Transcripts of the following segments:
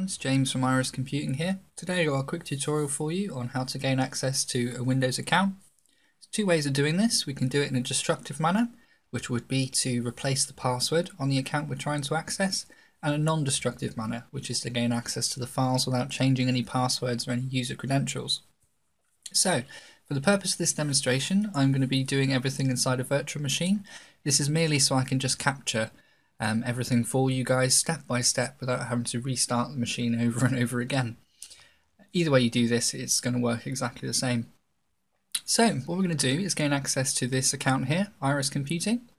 everyone, it's James from Iris Computing here. Today I've got a quick tutorial for you on how to gain access to a Windows account. There's two ways of doing this. We can do it in a destructive manner, which would be to replace the password on the account we're trying to access, and a non-destructive manner, which is to gain access to the files without changing any passwords or any user credentials. So, for the purpose of this demonstration, I'm going to be doing everything inside a virtual machine. This is merely so I can just capture everything for you guys step by step without having to restart the machine over and over again. Either way you do this, it's going to work exactly the same. So what we're going to do is gain access to this account here, Iris Computing.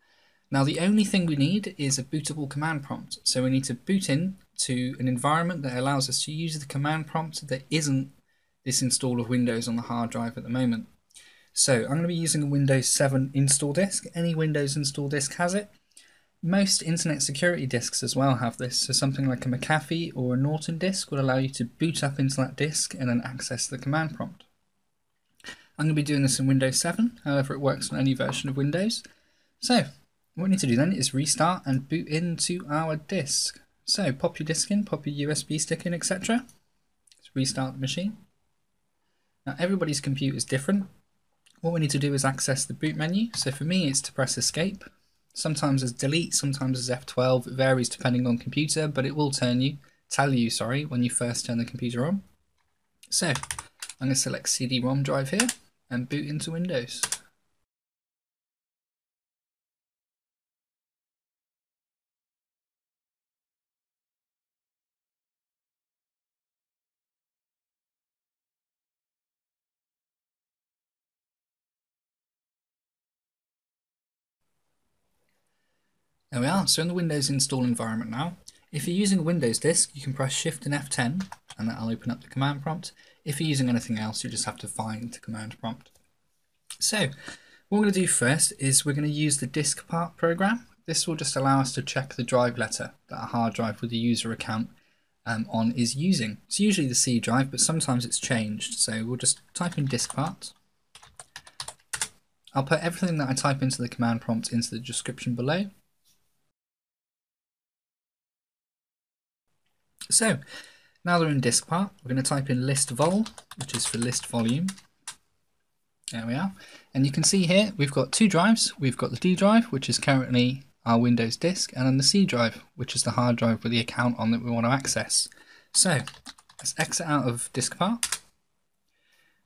Now the only thing we need is a bootable command prompt. So we need to boot in to an environment that allows us to use the command prompt that isn't this install of Windows on the hard drive at the moment. So I'm going to be using a Windows 7 install disk. Any Windows install disk has it. Most internet security disks as well have this, so something like a McAfee or a Norton disk will allow you to boot up into that disk and then access the command prompt. I'm going to be doing this in Windows 7, however it works on any version of Windows. So what we need to do then is restart and boot into our disk. So pop your disk in, pop your USB stick in, etc. Let's restart the machine. Now everybody's computer is different. What we need to do is access the boot menu. So for me it's to press escape. Sometimes as delete, sometimes as F12, it varies depending on computer, but it will tell you when you first turn the computer on. So I'm going to select CD-ROM drive here and boot into Windows. There we are, so in the Windows install environment now. If you're using a Windows disk, you can press Shift and F10 and that'll open up the command prompt. If you're using anything else, you just have to find the command prompt. So what we're going to do first is we're going to use the DiskPart program. This will just allow us to check the drive letter that a hard drive with a user account on is using. It's usually the C drive, but sometimes it's changed. So we'll just type in DiskPart. I'll put everything that I type into the command prompt into the description below. So now they're in DiskPart, we're going to type in list_vol, which is for list volume. There we are. And you can see here we've got two drives. We've got the D drive, which is currently our Windows disk, and then the C drive, which is the hard drive with the account on that we want to access. So let's exit out of DiskPart.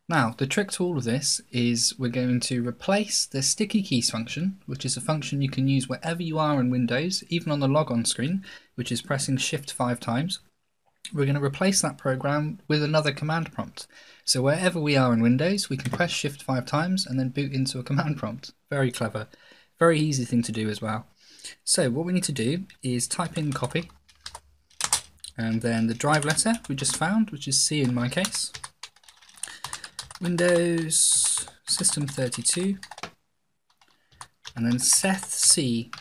Now the trick to all of this is we're going to replace the sticky keys function, which is a function you can use wherever you are in Windows, even on the logon screen, which is pressing Shift 5 times. We're going to replace that program with another command prompt. So wherever we are in Windows, we can press Shift 5 times and then boot into a command prompt. Very clever. Very easy thing to do as well. So what we need to do is type in copy and then the drive letter we just found, which is C in my case. Windows System32 and then sethc.exe.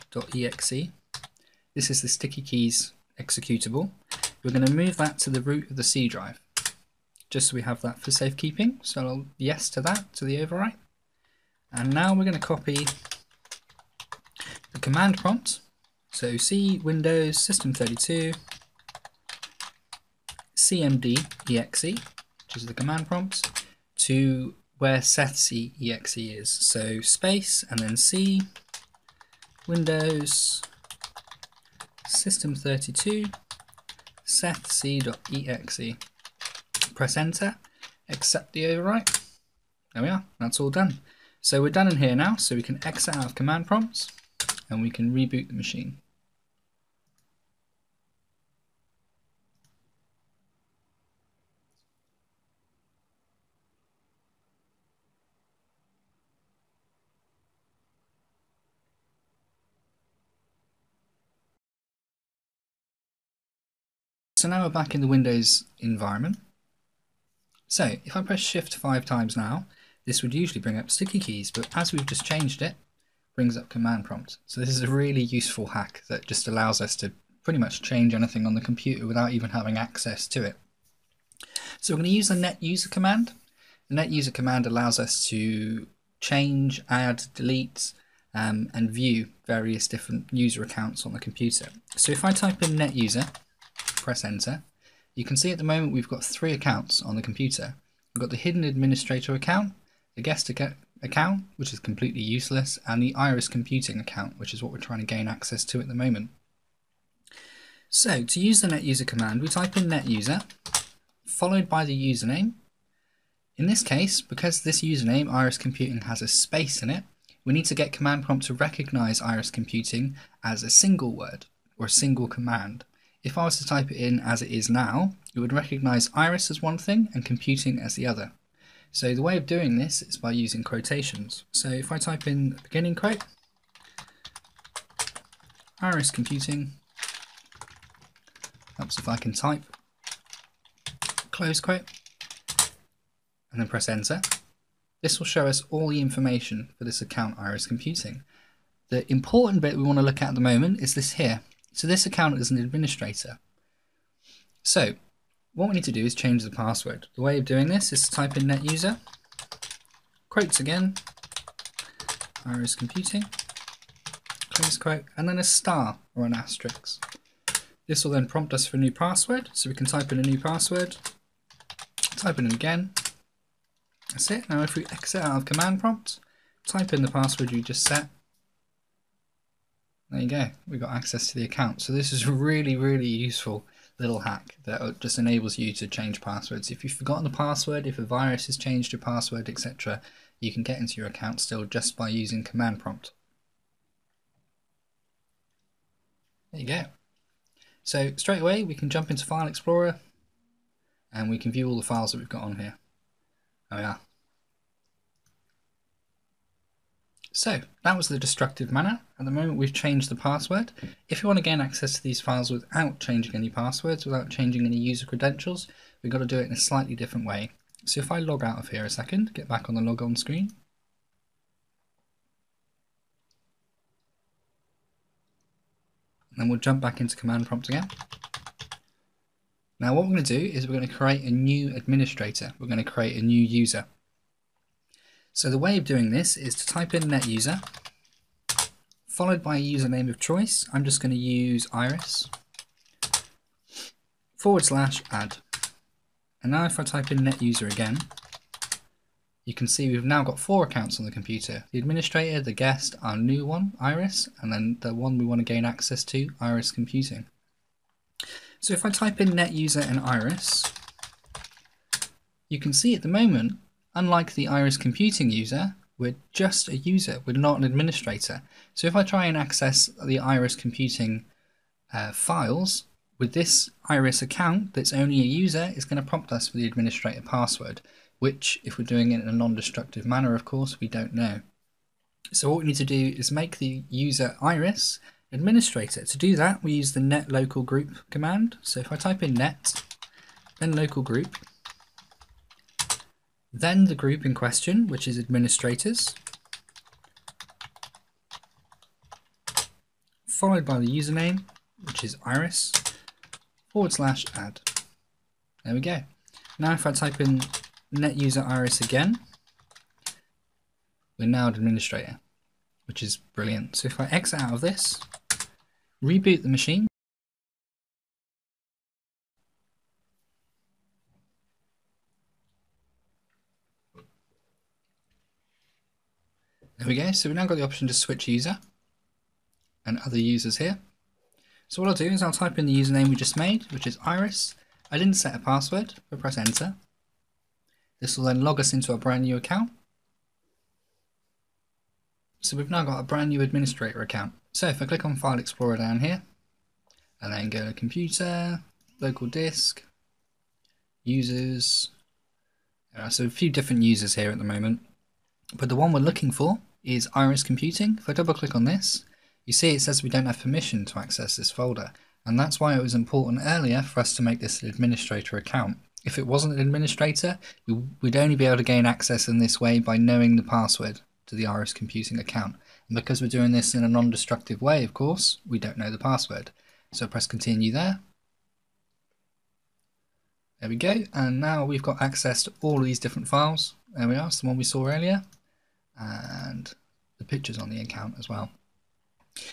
This is the sticky keys executable. We're going to move that to the root of the C drive, just so we have that for safekeeping. So I'll yes to that, to the overwrite. And now we're going to copy the command prompt. So C Windows System32 cmd.exe, which is the command prompt, to where sethc.exe is. So space and then C Windows System32 sethc.exe. Press enter, accept the overwrite. There we are, that's all done. So we're done in here now, so we can exit out of command prompts and we can reboot the machine. So now we're back in the Windows environment. So if I press Shift 5 times now, this would usually bring up sticky keys, but as we've just changed it, brings up command prompt. So this is a really useful hack that just allows us to pretty much change anything on the computer without even having access to it. So we're going to use the net user command. The net user command allows us to change, add, delete, and view various different user accounts on the computer. So if I type in net user, press enter, You can see at the moment we've got 3 accounts on the computer. We've got the hidden administrator account, the guest account, which is completely useless, and the Iris computing account, which is what we're trying to gain access to at the moment. So to use the netuser command, we type in netuser, followed by the username. In this case, because this username, Iris Computing, has a space in it, we need to get command prompt to recognize Iris Computing as a single word or a single command. If I was to type it in as it is now, it would recognize Iris as one thing and computing as the other. So the way of doing this is by using quotations. So if I type in beginning quote, Iris Computing, helps if I can type, close quote, and then press enter. This will show us all the information for this account, Iris Computing. The important bit we want to look at the moment is this here. So this account is an administrator. So what we need to do is change the password. The way of doing this is to type in netuser, quotes again, Iris Computing, close quote, and then a star or an asterisk. This will then prompt us for a new password, so we can type in a new password, type it in again. That's it. Now if we exit out of command prompt, type in the password you just set. There you go, we got access to the account. So this is a really, really useful little hack that just enables you to change passwords. If you've forgotten the password, if a virus has changed your password, etc., you can get into your account still just by using command prompt. There you go. So straight away we can jump into File Explorer and we can view all the files that we've got on here. There we are. So that was the destructive manner. At the moment we've changed the password. If you want to gain access to these files without changing any passwords, without changing any user credentials, we've got to do it in a slightly different way. So if I log out of here a second, get back on the log on screen. And then we'll jump back into command prompt again. Now what we're going to do is we're going to create a new administrator. We're going to create a new user. So the way of doing this is to type in netuser, followed by a username of choice. I'm just going to use Iris, /add. And now if I type in netuser again, you can see we've now got 4 accounts on the computer. The administrator, the guest, our new one, Iris, and then the one we want to gain access to, Iris Computing. So if I type in netuser and Iris, you can see at the moment, unlike the Iris Computing user, we're just a user, we're not an administrator. So if I try and access the Iris Computing files, with this Iris account that's only a user, it's going to prompt us for the administrator password, which, if we're doing it in a non-destructive manner, of course, we don't know. So what we need to do is make the user Iris administrator. To do that, we use the net local group command. So if I type in net, then local group, then the group in question, which is administrators, followed by the username, which is Iris, /add. There we go. Now if I type in netuser Iris again, we're now an administrator, which is brilliant. So if I exit out of this, reboot the machine, there we go. So we've now got the option to switch user and other users here. So what I'll do is I'll type in the username we just made, which is Iris. I didn't set a password, but press enter. This will then log us into a brand new account. So we've now got a brand new administrator account. So if I click on File Explorer down here, and then go to Computer, Local Disk, Users. So a few different users here at the moment. But the one we're looking for is Iris Computing. If I double click on this, you see it says we don't have permission to access this folder. And that's why it was important earlier for us to make this an administrator account. If it wasn't an administrator, we'd only be able to gain access in this way by knowing the password to the Iris Computing account. And because we're doing this in a non-destructive way, of course, we don't know the password. So press continue there. There we go. And now we've got access to all of these different files. There we are, it's the one we saw earlier. And the pictures on the account as well.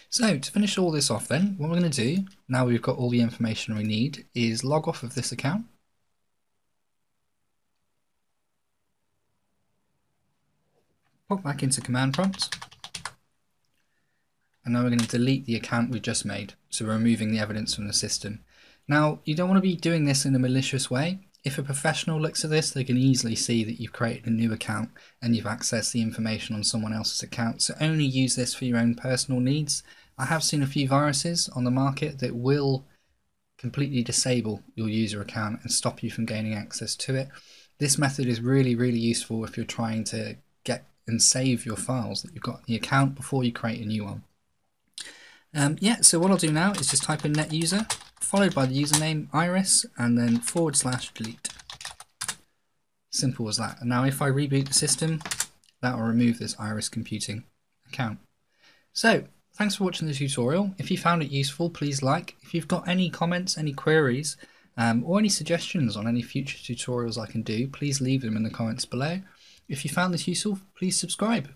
So to finish all this off then, what we're going to do, now we've got all the information we need, is log off of this account. Pop back into command prompt. And now we're going to delete the account we just made, so we're removing the evidence from the system. Now, you don't want to be doing this in a malicious way. If a professional looks at this, they can easily see that you've created a new account and you've accessed the information on someone else's account, so only use this for your own personal needs. I have seen a few viruses on the market that will completely disable your user account and stop you from gaining access to it. This method is really, really useful if you're trying to get and save your files that you've got in the account before you create a new one. So what I'll do now is just type in netuser, followed by the username iris, and then /delete. Simple as that. And now if I reboot the system, that will remove this Iris Computing account. So, thanks for watching the tutorial. If you found it useful, please like. If you've got any comments, any queries, or any suggestions on any future tutorials I can do, please leave them in the comments below. If you found this useful, please subscribe.